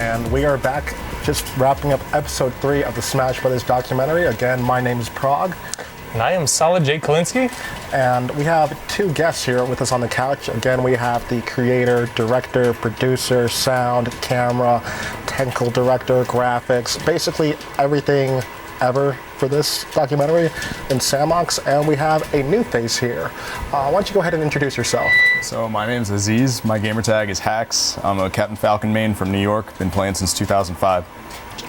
and we are back just wrapping up episode 3 of the Smash Brothers documentary. Again, my name is Prague. And I am Solid Jake Kalinsky. And we have 2 guests here with us on the couch. Again, we have the creator, director, producer, sound, camera, technical director, graphics, basically everything ever for this documentary in Samox. And we have a new face here. Why don't you go ahead and introduce yourself? So my name's Aziz. My gamer tag is Hacks. I'm a Captain Falcon main from New York. Been playing since 2005.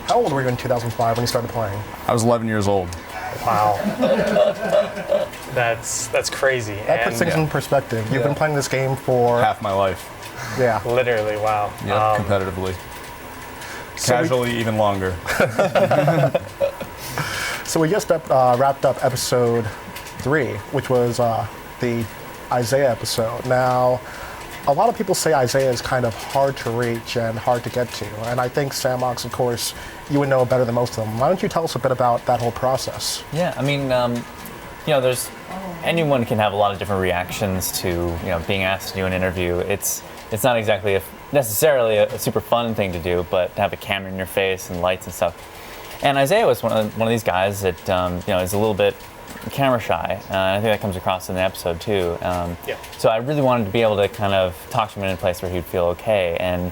How old were you in 2005 when you started playing? I was 11 years old. Wow. That's crazy. That puts things in perspective. You've been playing this game for... half my life. Yeah. Literally, wow. Yeah, competitively. Casually, even longer. So we just wrapped up episode 3, which was the Isaiah episode. Now, a lot of people say Isaiah is kind of hard to reach and hard to get to. And I think Samox, of course, you would know better than most of them. Why don't you tell us a bit about that whole process? Yeah, I mean, anyone can have a lot of different reactions to, being asked to do an interview. It's not exactly necessarily a super fun thing to do, but to have a camera in your face and lights and stuff. And Isaiah was one of these guys that, is a little bit camera shy. I think that comes across in the episode too. So I really wanted to be able to kind of talk to him in a place where he'd feel okay. And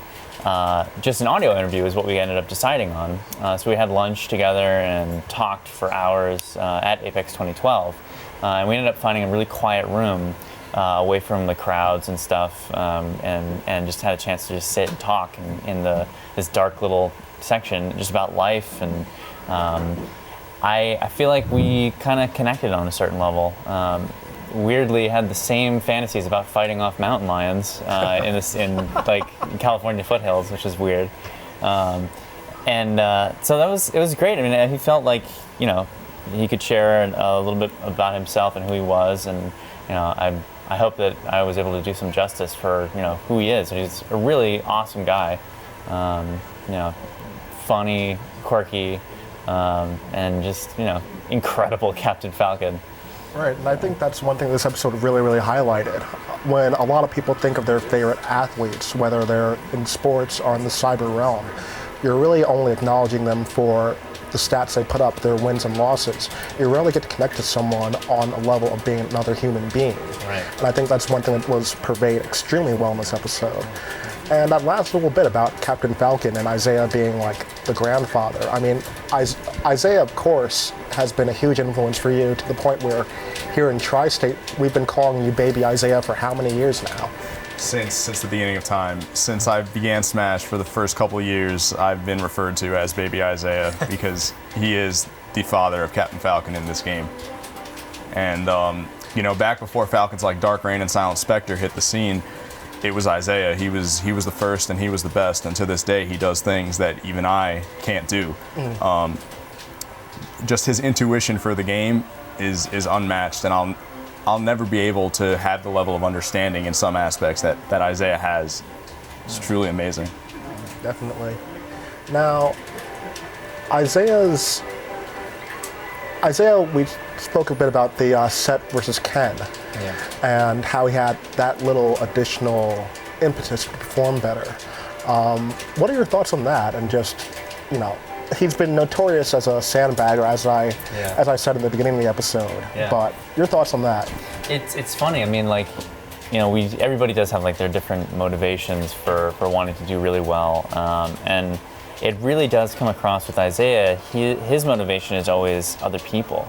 just an audio interview is what we ended up deciding on. So we had lunch together and talked for hours at Apex 2012. And we ended up finding a really quiet room away from the crowds and stuff, and just had a chance to just sit and talk in this dark little section just about life. And I feel like we kind of connected on a certain level. Weirdly, had the same fantasies about fighting off mountain lions in California foothills, which is weird. So it was great. I mean, he felt like he could share a little bit about himself and who he was, and I hope that I was able to do some justice for who he is. He's a really awesome guy, funny, quirky, and just incredible Captain Falcon. Right, and I think that's one thing this episode really, really highlighted. When a lot of people think of their favorite athletes, whether they're in sports or in the cyber realm, you're really only acknowledging them for the stats they put up, their wins and losses. You rarely get to connect to someone on a level of being another human being. Right. And I think that's one thing that was purveyed extremely well in this episode. And that last little bit about Captain Falcon and Isaiah being like the grandfather. I mean, Isaiah, of course, has been a huge influence for you to the point where here in Tri-State, we've been calling you Baby Isaiah for how many years now? Since the beginning of time. Since I began Smash for the first couple of years, I've been referred to as Baby Isaiah because he is the father of Captain Falcon in this game. And, back before Falcons like Dark Reign and Silent Spectre hit the scene, it was Isaiah. He was the first and he was the best, and to this day he does things that even I can't do. Just his intuition for the game is unmatched, and I'll never be able to have the level of understanding in some aspects that Isaiah has. It's truly amazing. Definitely. Now, Isaiah, we spoke a bit about the Set versus Ken, and how he had that little additional impetus to perform better. What are your thoughts on that? And just, he's been notorious as a sandbagger, as I said in the beginning of the episode. Yeah. But your thoughts on that? It's funny. I mean, everybody does have their different motivations for wanting to do really well, and it really does come across with Isaiah. His motivation is always other people.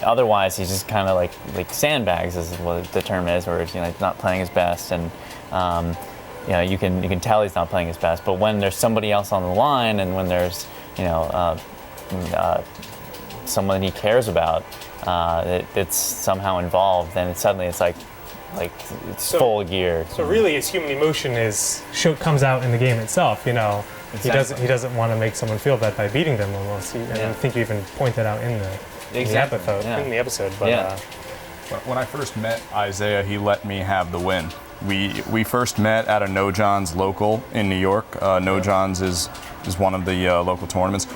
Otherwise he's just kind of like sandbags is what the term is, or he's not playing his best, and you can tell he's not playing his best. But when there's somebody else on the line, and when there's someone he cares about, it's somehow involved, then suddenly it's full gear. So really, his human emotion comes out in the game itself. Exactly. He doesn't want to make someone feel bad by beating them almost. And I think you even point that out in the episode. But when I first met Isaiah, he let me have the win. We first met at a No John's local in New York. No John's is one of the local tournaments.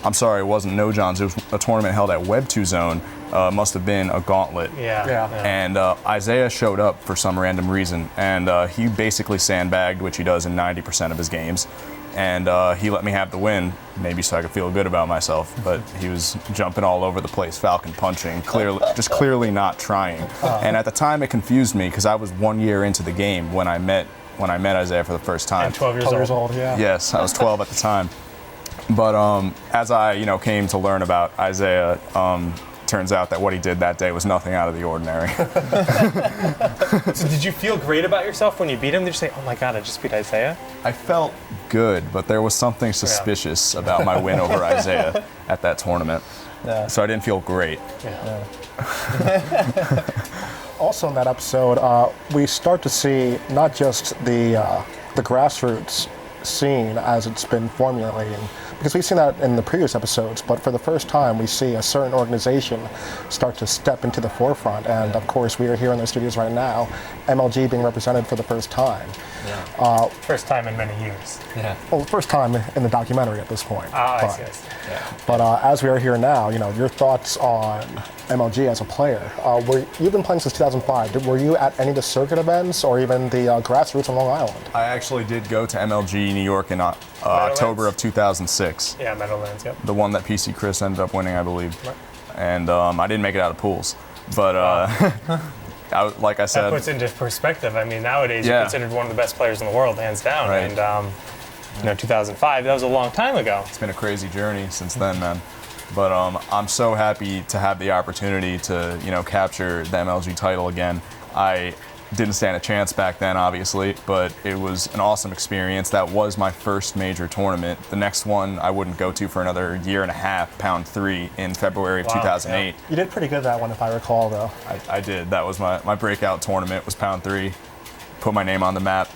I'm sorry, it wasn't No John's. It was a tournament held at Web2 Zone must have been a gauntlet. Yeah. And Isaiah showed up for some random reason, and he basically sandbagged, which he does in 90% of his games. And he let me have the win, maybe so I could feel good about myself. But he was jumping all over the place, Falcon punching, clearly not trying. And at the time, it confused me because I was 1 year into the game when I met Isaiah for the first time. And 12 years old. Yeah. Yes, I was 12 at the time. But as I came to learn about Isaiah, turns out that what he did that day was nothing out of the ordinary. So did you feel great about yourself when you beat him? Did you say, "Oh my God, I just beat Isaiah"? I felt good, but there was something suspicious about my win over Isaiah at that tournament. Yeah. So I didn't feel great. Yeah. Also in that episode, we start to see not just the grassroots scene as it's been formulating, because we've seen that in the previous episodes, but for the first time we see a certain organization start to step into the forefront, and of course we are here in the studios right now, MLG being represented for the first time. Yeah. First time in many years. Yeah. Well, first time in the documentary at this point. I see. Yeah. But as we are here now, your thoughts on MLG as a player. You've been playing since 2005. Were you at any of the circuit events or even the grassroots on Long Island? I actually did go to MLG New York in October of 2006. Yeah, Meadowlands, yep. The one that PC Chris ended up winning, I believe. Right. And I didn't make it out of pools. But like I said... That puts into perspective. I mean, nowadays Yeah. you're considered one of the best players in the world, hands down. Right. And 2005, that was a long time ago. It's been a crazy journey since then, man. But I'm so happy to have the opportunity to, capture the MLG title again. I didn't stand a chance back then, obviously, but it was an awesome experience. That was my first major tournament. The next one I wouldn't go to for another year and a half, Pound 3, in February of 2008. Yeah. You did pretty good that one, if I recall, though. I did. That was my breakout tournament, was Pound 3. Put my name on the map.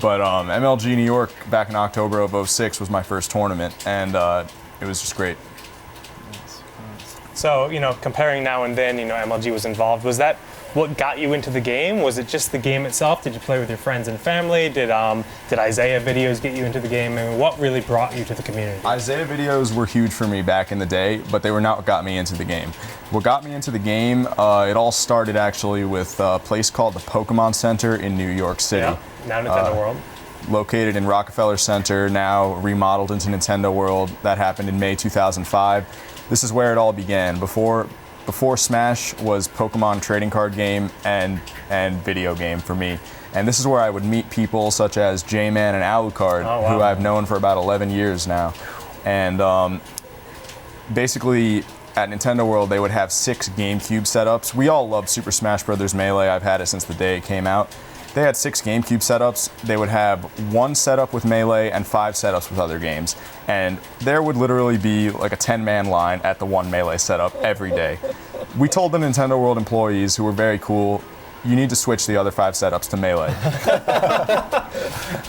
But MLG New York back in October of 06 was my first tournament, and it was just great. So, comparing now and then, MLG was involved. Was that what got you into the game? Was it just the game itself? Did you play with your friends and family? Did Isaiah videos get you into the game? I mean, what really brought you to the community? Isaiah videos were huge for me back in the day, but they were not what got me into the game. What got me into the game, it all started actually with a place called the Pokemon Center in New York City. Yeah, now Nintendo World. Located in Rockefeller Center, now remodeled into Nintendo World. That happened in May 2005. This is where it all began. Before Smash was Pokemon trading card game and video game for me. And this is where I would meet people such as J-Man and Alucard, who I've known for about 11 years now. And basically, at Nintendo World, they would have 6 GameCube setups. We all loved Super Smash Bros. Melee. I've had it since the day it came out. They had 6 GameCube setups. They would have 1 setup with Melee and 5 setups with other games. And there would literally be like a 10-man line at the 1 Melee setup every day. We told the Nintendo World employees, who were very cool, you need to switch the other 5 setups to Melee.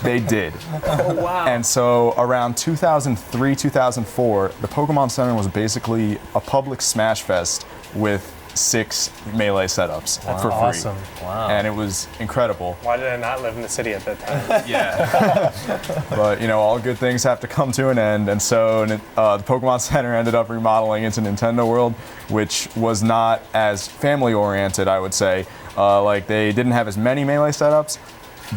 They did. Oh, wow. And so around 2003, 2004, the Pokemon Center was basically a public Smash Fest with 6 Melee setups for free. Awesome. Wow. And it was incredible. Why did I not live in the city at that time? Yeah. But, all good things have to come to an end. And so the Pokemon Center ended up remodeling into Nintendo World, which was not as family-oriented, I would say. Like, they didn't have as many Melee setups,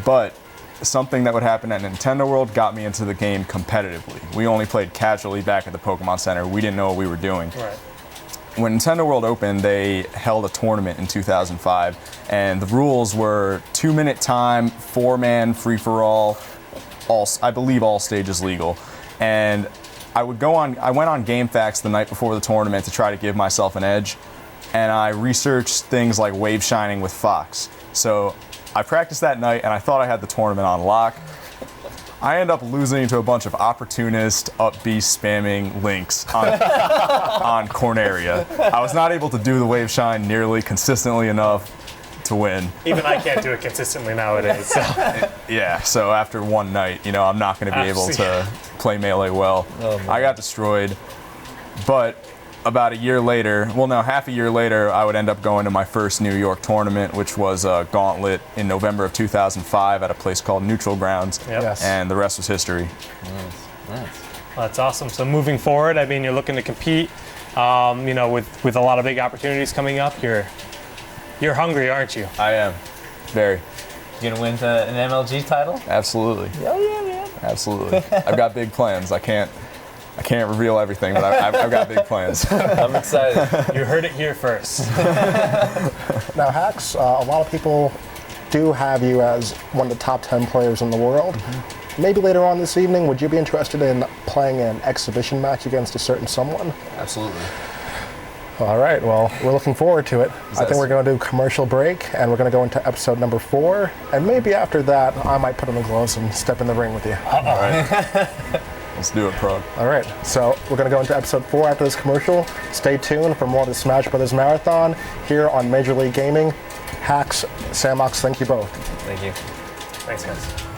but something that would happen at Nintendo World got me into the game competitively. We only played casually back at the Pokemon Center. We didn't know what we were doing. Right. When Nintendo World opened, they held a tournament in 2005, and the rules were 2-minute time, 4-man free-for-all, I believe all stages legal. And I went on GameFAQs the night before the tournament to try to give myself an edge, and I researched things like wave shining with Fox. So I practiced that night, and I thought I had the tournament on lock. I end up losing to a bunch of opportunist, up-beast spamming links on Corneria. I was not able to do the wave shine nearly consistently enough to win. Even I can't do it consistently nowadays. So. Yeah, so after one night, I'm not going to be able to play Melee well. Oh, I got destroyed. But about half a year later, I would end up going to my first New York tournament, which was a Gauntlet in November of 2005 at a place called Neutral Grounds. Yep. Yes. And the rest was history. Nice. Well, that's awesome. So moving forward, I mean, you're looking to compete You know, with a lot of big opportunities coming up, you're hungry, aren't you? I am. Very. You gonna win an MLG title? Absolutely. Oh yeah, man. Absolutely. I've got big plans. I can't reveal everything, but I've got big plans. I'm excited. You heard it here first. Now, Hacks, a lot of people do have you as one of the top 10 players in the world. Maybe later on this evening, would you be interested in playing an exhibition match against a certain someone? Absolutely. All right, well, we're looking forward to it. I think we're going to do a commercial break, and we're going to go into episode number 4. And maybe after that, I might put on the gloves and step in the ring with you. All right. Let's do it, Prog. All right, so we're going to go into episode 4 after this commercial. Stay tuned for more of the Smash Brothers Marathon here on Major League Gaming. Hacks, Samox, thank you both. Thank you. Thanks, guys.